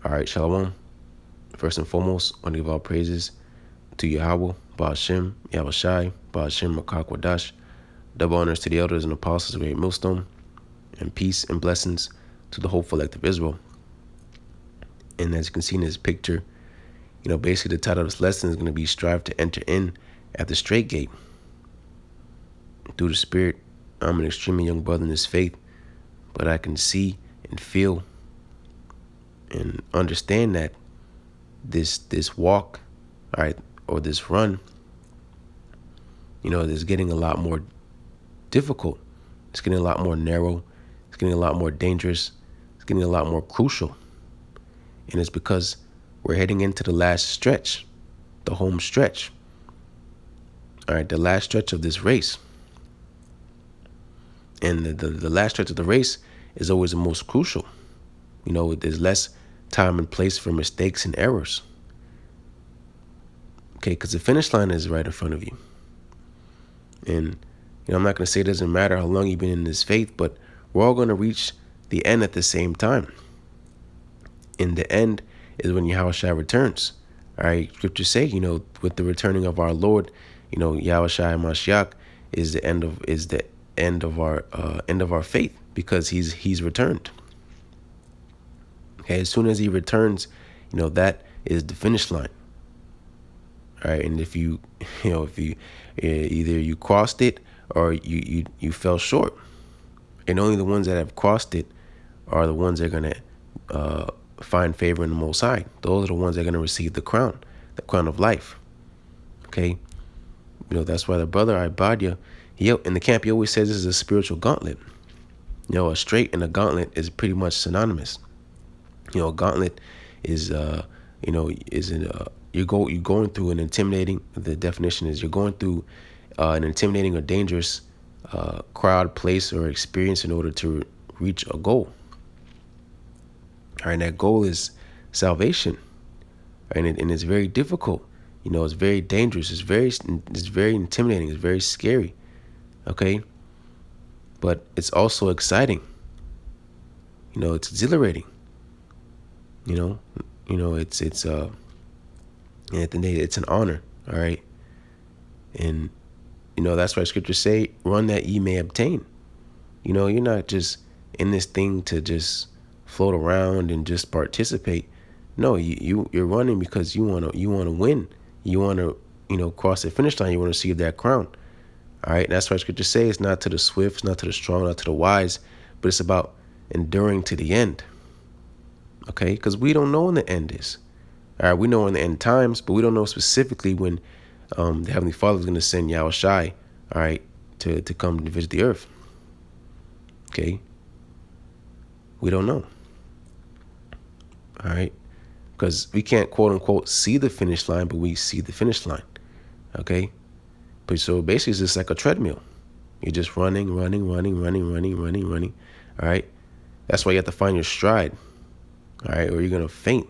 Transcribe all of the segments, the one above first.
All right, Shalom. First and foremost, I want to give all praises to Yahawah, Ba'ashem, YAHAWASHI, Ba'ashem, Makakwadash. Double honors to the elders and apostles of Great Millstone, and peace and blessings to the whole collective Israel. And as you can see in this picture, basically the title of this lesson is going to be Strive to Enter in at the Straight Gate. Through the Spirit, I'm an extremely young brother in this faith, but I can see and feel and understand that this walk, all right, or this run, is getting a lot more difficult. It's getting a lot more narrow. It's getting a lot more dangerous. It's getting a lot more crucial. And it's because we're heading into the last stretch, the home stretch. All right, the last stretch of this race. And the last stretch of the race is always the most crucial. There's less time and place for mistakes and errors. Okay, because the finish line is right in front of you. And I'm not going to say it doesn't matter how long you've been in this faith, but we're all going to reach the end at the same time. And the end is when Yahawashi returns. All right, scriptures say, with the returning of our Lord, Yahawashi Mashiach is the end of our faith, because he's returned. Okay, as soon as he returns, that is the finish line. All right, and if you either you crossed it or you fell short, and only the ones that have crossed it are the ones that are gonna find favor in the Most High. Those are the ones that are gonna receive the crown of life. Okay, that's why the brother AHBAD, in the camp, he always says this is a spiritual gauntlet. A straight and a gauntlet is pretty much synonymous. A gauntlet is you're going through an intimidating. The definition is you're going through an intimidating or dangerous crowd, place, or experience in order to reach a goal. All right, and that goal is salvation. Right? And it's very difficult. It's very dangerous. It's very intimidating. It's very scary. Okay, but it's also exciting. It's exhilarating. It's and at the end, it's an honor. All right, and that's why scriptures say, "Run that ye may obtain." You're not just in this thing to just float around and just participate. No, you're running because you wanna win. You wanna cross the finish line. You wanna receive that crown. All right, and that's why scriptures say it's not to the swift, it's not to the strong, not to the wise, but it's about enduring to the end. Okay, because we don't know when the end is. All right, we know in the end times, but we don't know specifically when the Heavenly Father is going to send Yahawashi, all right, to come and visit the earth. Okay, we don't know. All right, because we can't quote unquote see the finish line, but we see the finish line. Okay, but so basically it's just like a treadmill. You're just running. All right, that's why you have to find your stride. All right, or you're gonna faint.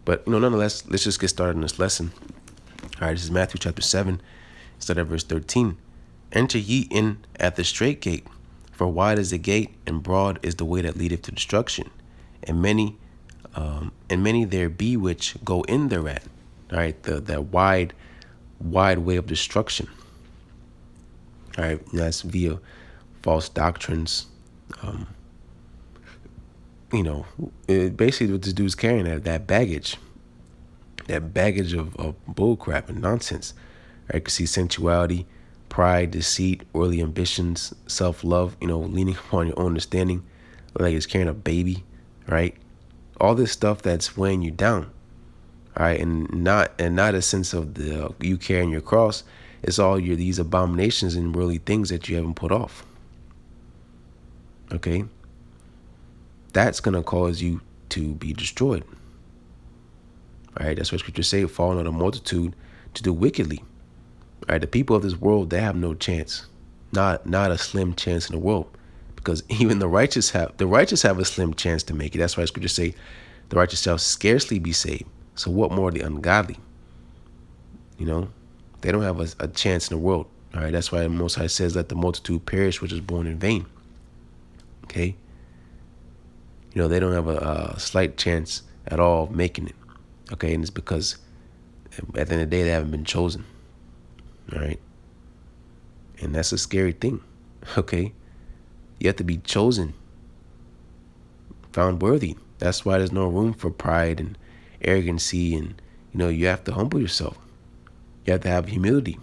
But nonetheless, let's just get started in this lesson. All right, this is Matthew chapter 7, start at verse 13. Enter ye in at the straight gate, for wide is the gate, and broad is the way that leadeth to destruction, and many there be which go in thereat. All right, that wide way of destruction. All right, that's via false doctrines. Basically what this dude's carrying, that baggage of bull crap and nonsense. Right? You can see sensuality, pride, deceit, worldly ambitions, self-love, leaning upon your own understanding, like it's carrying a baby, right? All this stuff that's weighing you down. All right, and not a sense of you carrying your cross. It's all these abominations and worldly things that you haven't put off. Okay? That's going to cause you to be destroyed. All right, that's what scriptures say, falling on a multitude to do wickedly. All right, the people of this world, they have no chance. Not a slim chance in the world. Because even the righteous have a slim chance to make it. That's why scriptures say the righteous shall scarcely be saved. So what more the ungodly? They don't have a chance in the world. All right, that's why the Most High says, let the multitude perish which is born in vain. Okay? They don't have a slight chance at all of making it. Okay, and it's because at the end of the day they haven't been chosen. All right, and that's a scary thing. Okay, you have to be chosen, found worthy. That's why there's no room for pride and arrogancy, and you have to humble yourself. You have to have humility.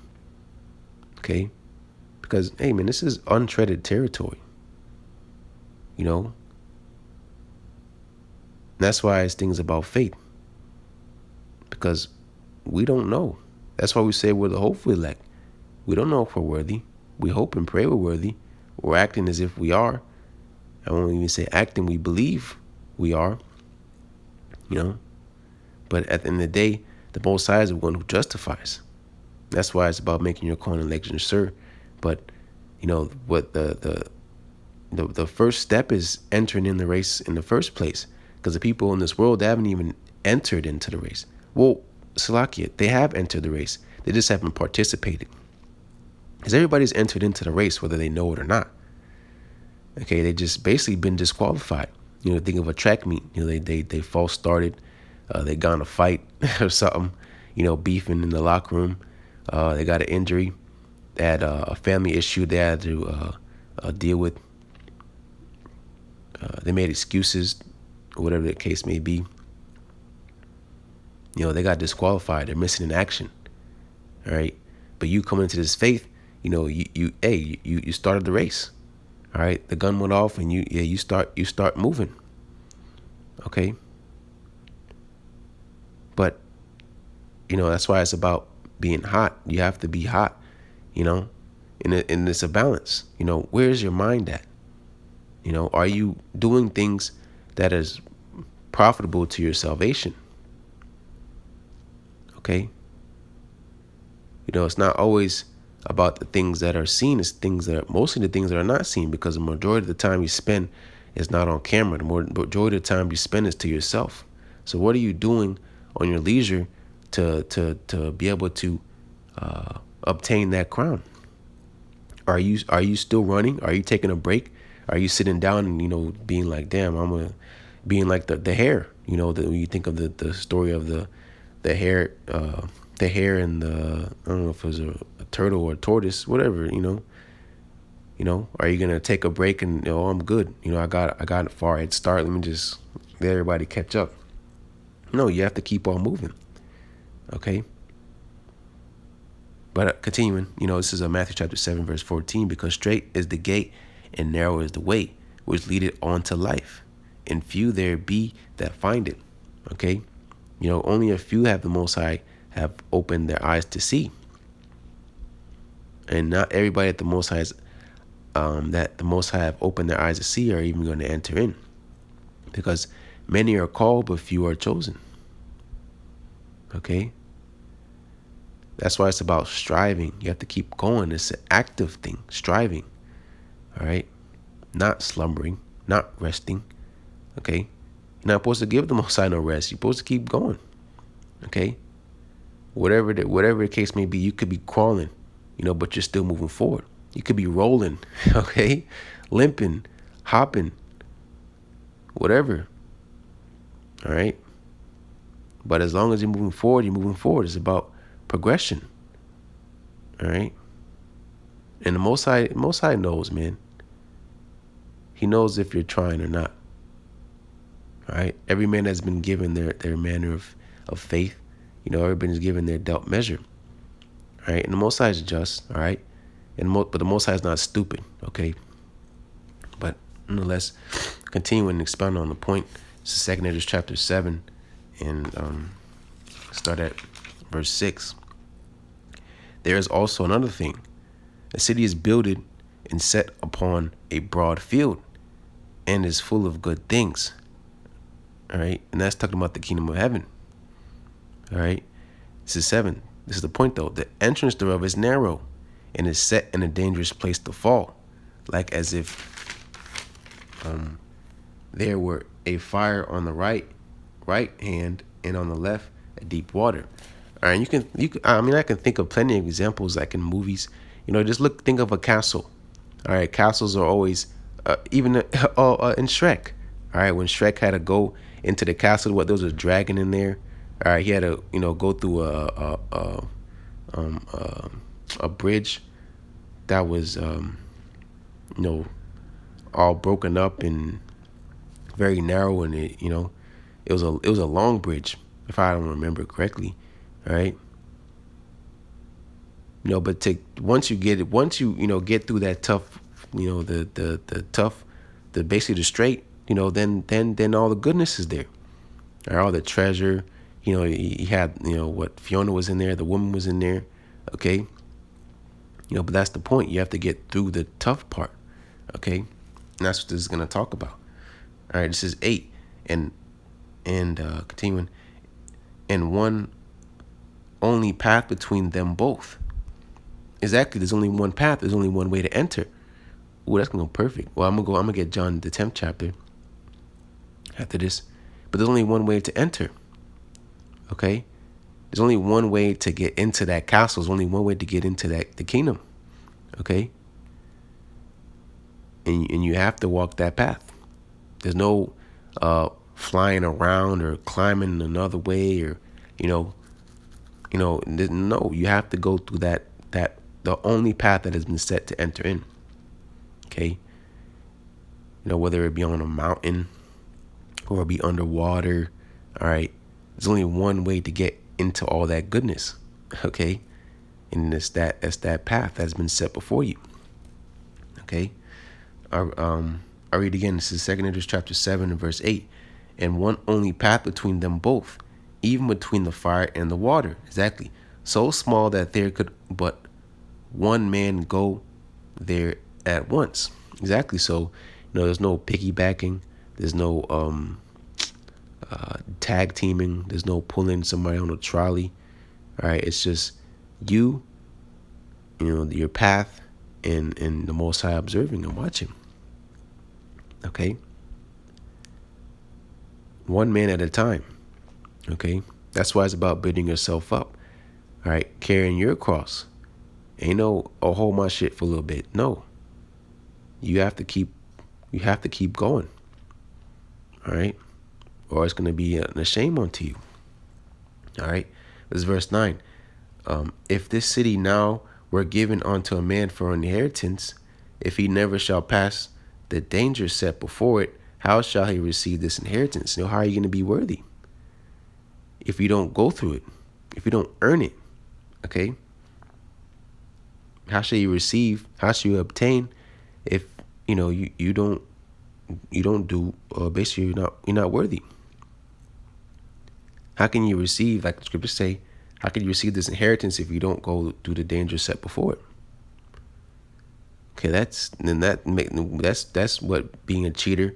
Okay, because hey man, this is untreaded territory. That's why it's things about faith, because we don't know. That's why we say we're the hopeful elect. We don't know if we're worthy. We hope and pray we're worthy. We're acting as if we are. I won't even say acting, we believe we are. But at the end of the day, the Most High is the one who justifies. That's why it's about making your call and election sure. But what the first step is entering in the race in the first place. Because the people in this world, they haven't even entered into the race. Well, Salakia, they have entered the race. They just haven't participated. Because everybody's entered into the race, whether they know it or not. Okay, they just basically been disqualified. Think of a track meet. They false started. They got in a fight or something. Beefing in the locker room. They got an injury. They had a family issue they had to deal with. They made excuses, whatever the case may be. They got disqualified. They're missing in action. All right, but you come into this faith. You started the race. All right, the gun went off, and you start moving. Okay, but that's why it's about being hot. You have to be hot. And it's a balance. Where's your mind at? Are you doing things that is profitable to your salvation? Okay. It's not always about the things that are seen. It's mostly the things that are not seen, because the majority of the time you spend is not on camera. The majority of the time you spend is to yourself. So what are you doing on your leisure to be able to obtain that crown? Are you still running? Are you taking a break? Are you sitting down and being like, damn, being like the hare? When you think of the story of the hare, and I don't know if it was a turtle or a tortoise, whatever. Are you gonna take a break and I'm good? I got a far head start. Let me just let everybody catch up. No, you have to keep on moving. Okay. But continuing, this is Matthew chapter 7, verse 14, because straight is the gate and narrow is the way which leadeth on to life, and few there be that find it. Okay. Only a few have the Most High have opened their eyes to see. And not everybody at the Most High that the Most High have opened their eyes to see are even going to enter in. Because many are called, but few are chosen. Okay. That's why it's about striving. You have to keep going. It's an active thing, striving. All right. Not slumbering, not resting. Okay. You're not supposed to give the Most High no rest. You're supposed to keep going. Okay. Whatever the case may be, you could be crawling, but you're still moving forward. You could be rolling, okay, limping, hopping, whatever. All right. But as long as you're moving forward, you're moving forward. It's about progression. All right. And the Most High knows, man. He knows if you're trying or not. All right. Every man has been given their manner of faith. Everybody's given their dealt measure. All right. And the Most High is just. All right. But the Most High is not stupid. Okay. But nonetheless, continuing to expound on the point. It's the 2nd Esdras chapter 7, and start at verse 6. There is also another thing. A city is builded and set upon a broad field, and is full of good things. All right. And that's talking about the kingdom of heaven. All right. This is 7. This is the point, though. The entrance thereof is narrow, and is set in a dangerous place to fall, like as if there were a fire on the right hand, and on the left a deep water. All right. I can think of plenty of examples, like in movies. Just think of a castle. All right. Castles are always, even in Shrek. All right. When Shrek had to go into the castle. What, there was a dragon in there. All right, he had to, go through um, uh, a bridge that was, you know, all broken up and very narrow, and it was a long bridge, if I don't remember correctly. All right. But once you get it, get through that tough, the tough, the basically the straight, then all the goodness is there. All the treasure, you had, what, Fiona was in there, the woman was in there, okay. But that's the point. You have to get through the tough part, okay. And that's what this is gonna talk about. All right, this is 8, and continuing, and one only path between them both. Exactly. There's only one path. There's only one way to enter. Ooh, that's gonna go perfect. Well, I'm gonna get John the 10th chapter after this, but there's only one way to enter. Okay, there's only one way to get into that castle. There's only one way to get into the kingdom. Okay, and you have to walk that path. There's no flying around or climbing another way, or no. You have to go through that the only path that has been set to enter in. Okay. Whether it be on a mountain or be underwater. All right. There's only one way to get into all that goodness. Okay. And it's that path that's been set before you. Okay. I read again. This is 2 Esdras chapter 7 and verse 8. And one only path between them both, even between the fire and the water. Exactly. So small that there could but one man go there at once. Exactly. So, there's no piggybacking. There's no tag teaming. There's no pulling somebody on a trolley. All right. It's just you, your path, and the Most High observing and watching. Okay. One man at a time. Okay. That's why it's about building yourself up. All right. Carrying your cross. Ain't no, hold my shit for a little bit. No. You have to keep going. All right. Or it's going to be a shame unto you. All right. This is verse 9. If this city now were given unto a man for an inheritance, if he never shall pass the danger set before it, how shall he receive this inheritance? How are you going to be worthy if you don't go through it, if you don't earn it? Okay. How shall you receive? How shall you obtain if you don't do? Basically, you're not worthy. How can you receive, like the scriptures say? How can you receive this inheritance if you don't go through the danger set before it? Okay, that's what being a cheater.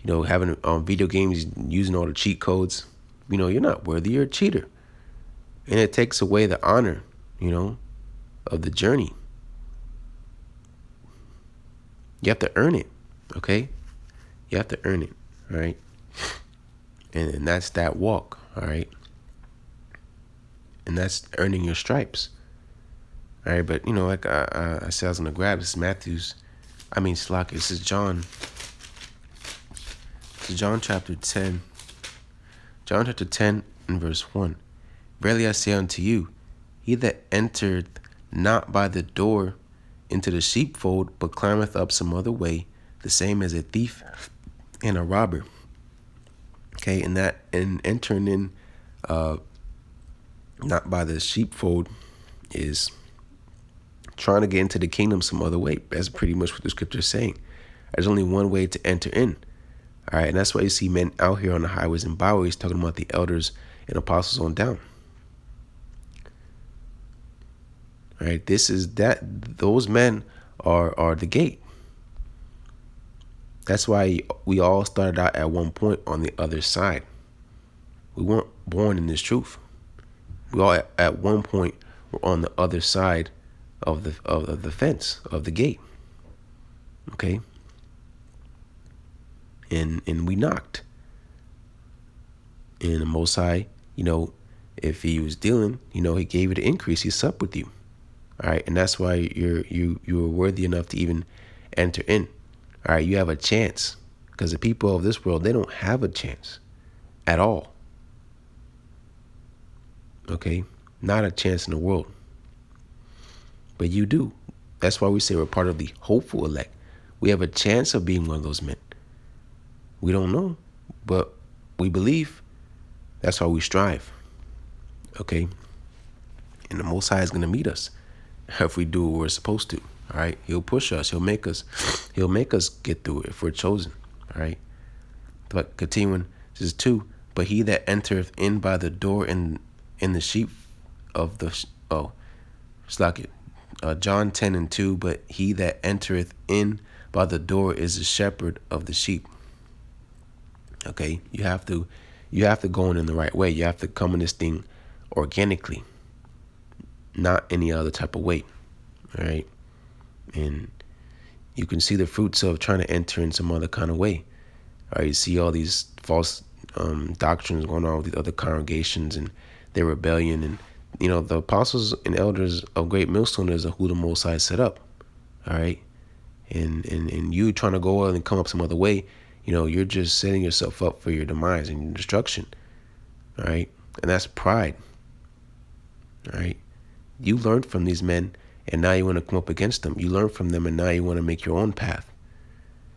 Having video games, using all the cheat codes. You're not worthy. You're a cheater, and it takes away the honor, of the journey. You have to earn it. Okay, you have to earn it. All right, and that's that walk. All right, and that's earning your stripes. All right, but like I said, I was gonna grab this. Slock. This is John. This is John chapter 10. John chapter 10 and verse 1. Verily I say unto you, he that entereth not by the door into the sheepfold, but climbeth up some other way, the same as a thief and a robber. Okay, and entering in not by the sheepfold is trying to get into the kingdom some other way. That's pretty much what the scripture is saying. There's only one way to enter in. All right, and that's why you see men out here on the highways and byways talking about the elders and apostles on down. All right, those men are the gate. That's why we all started out at one point on the other side. We weren't born in this truth. We all at one point were on the other side of the fence, of the gate. Okay? And we knocked. And the Most High, if he was dealing, he gave you the increase. He supped with you. All right, and that's why you were worthy enough to even enter in. All right, you have a chance. Because the people of this world, they don't have a chance at all. Okay? Not a chance in the world. But you do. That's why we say we're part of the hopeful elect. We have a chance of being one of those men. We don't know, but we believe. That's why we strive. Okay? And the Most High is going to meet us if we do what we're supposed to. All right? He'll push us. He'll make us get through it if we're chosen. All right? But continuing, this is 2. But he that entereth in by the door in the sheep of the... it's like it. John 10:2. But he that entereth in by the door is the shepherd of the sheep. Okay? You have to go in the right way. You have to come in this thing organically, not any other type of way. All right? And you can see the fruits of trying to enter in some other kind of way. All right? You see all these false doctrines going on with these other congregations and their rebellion. And, the apostles and elders of Great Millstone is who the Most High set up. All right? And you trying to go out and come up some other way, you're just setting yourself up for your demise and your destruction. All right? And that's pride. All right? You learned from these men, and now you want to come up against them. You learned from them, and now you want to make your own path.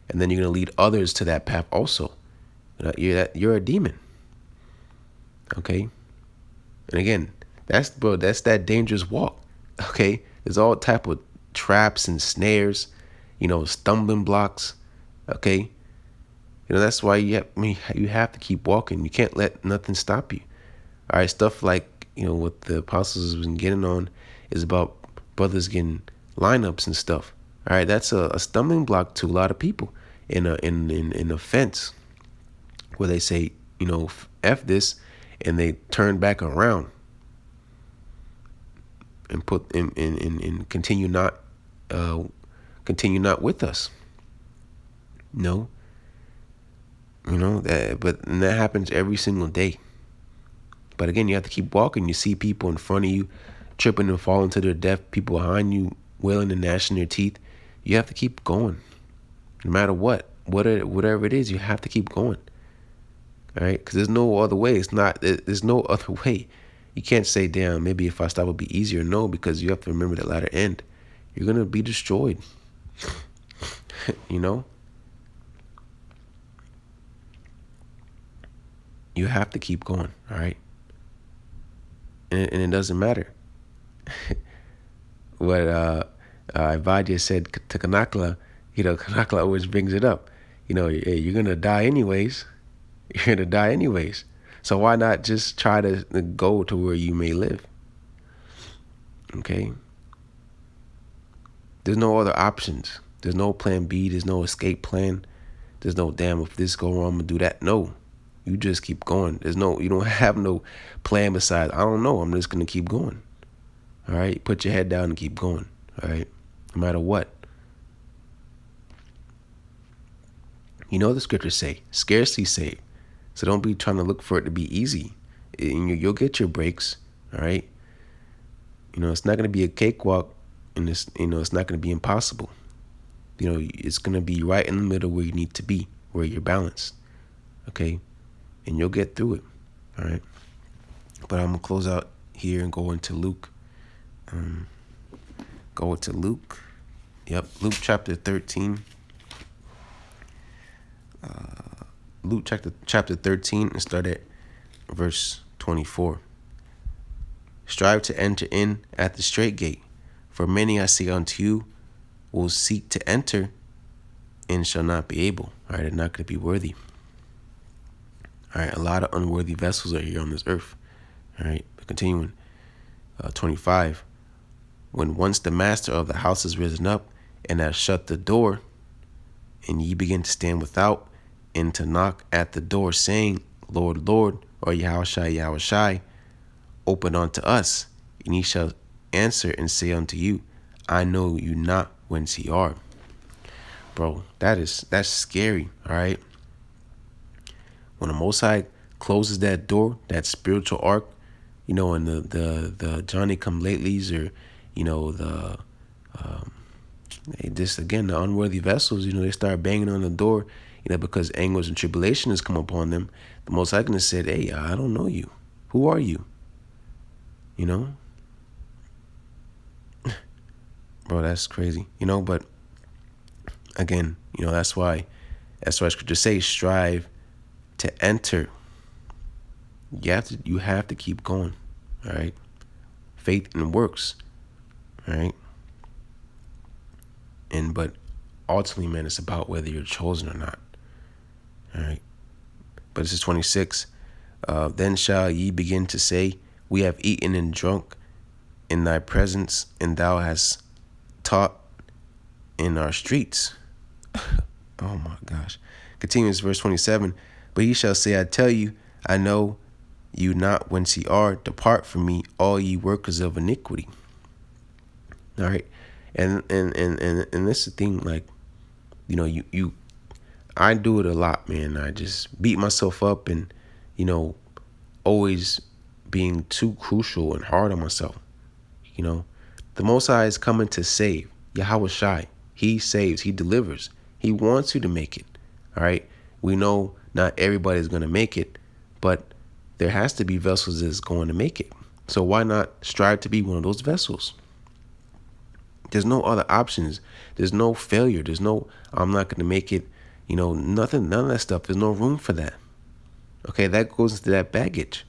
And then you're going to lead others to that path also. You're a demon. Okay? And again, that's that dangerous walk. Okay? There's all type of traps and snares, stumbling blocks. Okay? That's why you have to keep walking. You can't let nothing stop you. All right, stuff like, what the apostles have been getting on is about brothers getting lineups and stuff. All right, that's a stumbling block to a lot of people in a fence where they say, F this, and they turn back around and continue not with us. No. And that happens every single day. But again, you have to keep walking. You see people in front of you tripping and falling to their death, people behind you wailing and gnashing their teeth. You have to keep going. No matter whatever it is, you have to keep going. All right? Because there's no other way. There's no other way. You can't say, damn, maybe if I stop, it'll be easier. No, because you have to remember that latter end. You're going to be destroyed. You have to keep going, all right? And it doesn't matter what AHBAD said to Kanakla. Kanakla always brings it up. Hey, you're going to die anyways. You're going to die anyways. So why not just try to go to where you may live? Okay? There's no other options. There's no plan B. There's no escape plan. There's no, damn, if this go wrong, I'm going to do that. No. You just keep going. You don't have no plan besides, I don't know, I'm just going to keep going. All right? Put your head down and keep going. All right? No matter what. The scriptures say, scarcely saved. So don't be trying to look for it to be easy. You'll get your breaks. All right? It's not going to be a cakewalk, and it's not going to be impossible. It's going to be right in the middle where you need to be, where you're balanced. Okay? And you'll get through it. All right? But I'm going to close out here and go into Luke. Go into Luke. Yep, Luke chapter 13. Luke chapter 13 and start at verse 24. Strive to enter in at the strait gate, for many I say unto you will seek to enter and shall not be able. All right, they're not going to be worthy. All right, a lot of unworthy vessels are here on this earth. All right, continuing. 25. When once the master of the house is risen up and has shut the door, and ye begin to stand without and to knock at the door, saying, Lord, Lord, or YAHAWASHI, YAHAWASHI, open unto us. And ye shall answer and say unto you, I know you not whence ye are. Bro, that's scary, all right? When the Most High closes that door, that spiritual arc, and the Johnny come latelys, or the unworthy vessels, they start banging on the door, because anguish and tribulation has come upon them, the Most High has said, hey, I don't know you. Who are you? Bro, that's crazy. But again, that's why scripture says strive to enter. You have to keep going. All right. Faith and works. All right. But ultimately, man, it's about whether you're chosen or not. All right. But this is 26. Then shall ye begin to say, we have eaten and drunk in thy presence, and thou hast taught in our streets. Oh my gosh. Continues verse 27. But he shall say, I tell you, I know you not whence ye are. Depart from me, all ye workers of iniquity. All right. And this is the thing, like, I do it a lot, man. I just beat myself up and, always being too crucial and hard on myself. The Most High is coming to save. YAHAWASHI. He saves. He delivers. He wants you to make it. All right. We know not everybody's going to make it, but there has to be vessels that's going to make it. So why not strive to be one of those vessels? There's no other options. There's no failure. There's no, I'm not going to make it. Nothing, none of that stuff. There's no room for that. Okay. That goes into that baggage.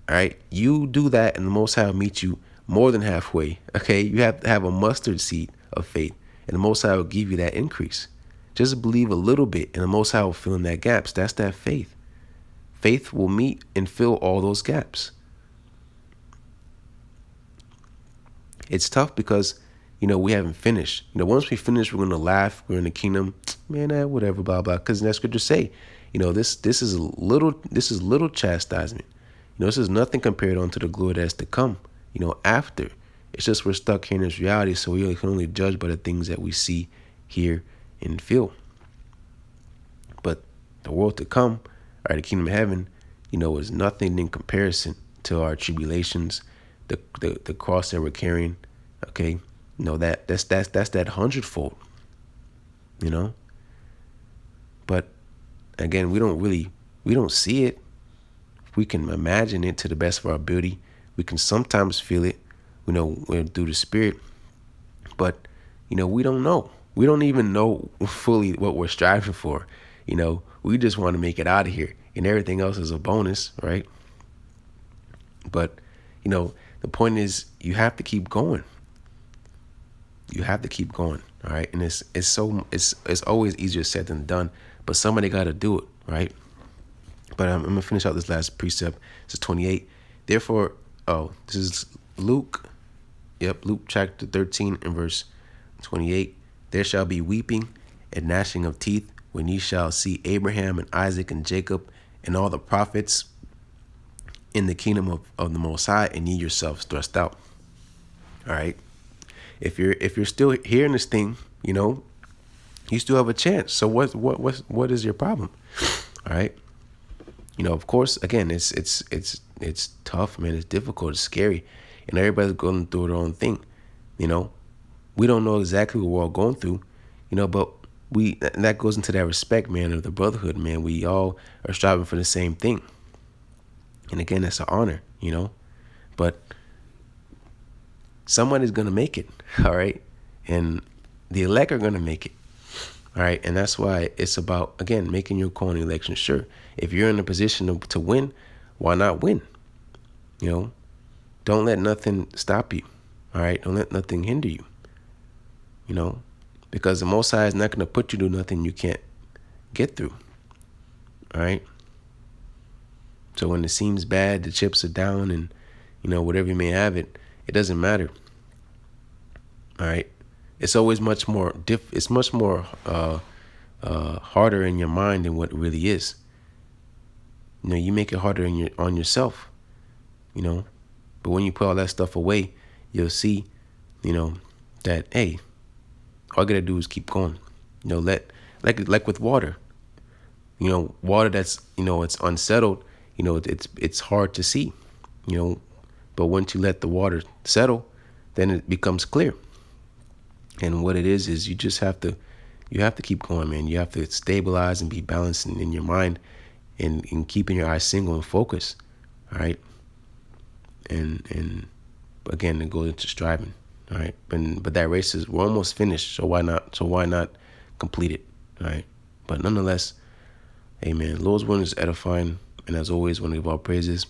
All right. You do that and the Most High will meet you more than halfway. Okay. You have to have a mustard seed of faith, and the Most High will give you that increase. Just believe a little bit, and the Most High will fill in that gaps. That's that faith. Faith will meet and fill all those gaps. It's tough because, we haven't finished. Once we finish, we're going to laugh. We're in the kingdom. Man, whatever, blah, blah. Because that scripture say, this is little chastisement. This is nothing compared unto the glory that's to come, after. It's just we're stuck here in this reality, so we can only judge by the things that we see, hear, and feel. But the world to come, the kingdom of heaven, is nothing in comparison to our tribulations, the cross that we're carrying. Okay, that's that hundredfold. But again, we don't see it. We can imagine it to the best of our ability. We can sometimes feel it, through the spirit. But, we don't know. We don't even know fully what we're striving for. We just want to make it out of here, and everything else is a bonus, right? But, the point is you have to keep going. You have to keep going, all right? And it's always easier said than done, but somebody got to do it, right? But I'm going to finish out this last precept. This is 28. Therefore, this is Luke. Yep, Luke chapter 13 and verse 28. There shall be weeping and gnashing of teeth when ye shall see Abraham and Isaac and Jacob and all the prophets in the kingdom of the Most High, and ye yourselves thrust out. All right. If you're still hearing this thing, you still have a chance. So what is your problem? All right. Of course, again, it's tough, man. It's difficult. It's scary, and everybody's going through their own thing. We don't know exactly what we're all going through, but and that goes into that respect, man, of the brotherhood, man. We all are striving for the same thing, and again, that's an honor, But somebody's gonna make it, all right, and the elect are gonna make it. All right. And that's why it's about, again, making your call in the election sure. If you're in a position to win, why not win? Don't let nothing stop you. All right. Don't let nothing hinder you. Because the Most High is not going to put you to nothing you can't get through. All right. So when it seems bad, the chips are down and, whatever you may have it doesn't matter. All right. It's always much more it's much more harder in your mind than what it really is. You make it harder on yourself, But when you put all that stuff away, you'll see, that, hey, all I gotta do is keep going. Like with water. Water that's, it's unsettled, it's hard to see, But once you let the water settle, then it becomes clear. And what it is you just have to, you have to keep going, man. You have to stabilize and be balanced in your mind and keeping your eyes single and focused. All right. And again, it goes into striving. All right. But that race we're almost finished. So why not complete it? All right. But nonetheless, amen. Lord's word is edifying. And as always, want to give all praises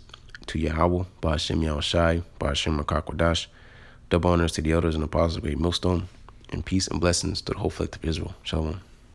to Yahawah, BaHaShem YAHAWASHI, BaHaShem Rakakwadash. Double honors to the elders and apostles of Great Millstone. And peace and blessings to the whole collective Israel. Shalom.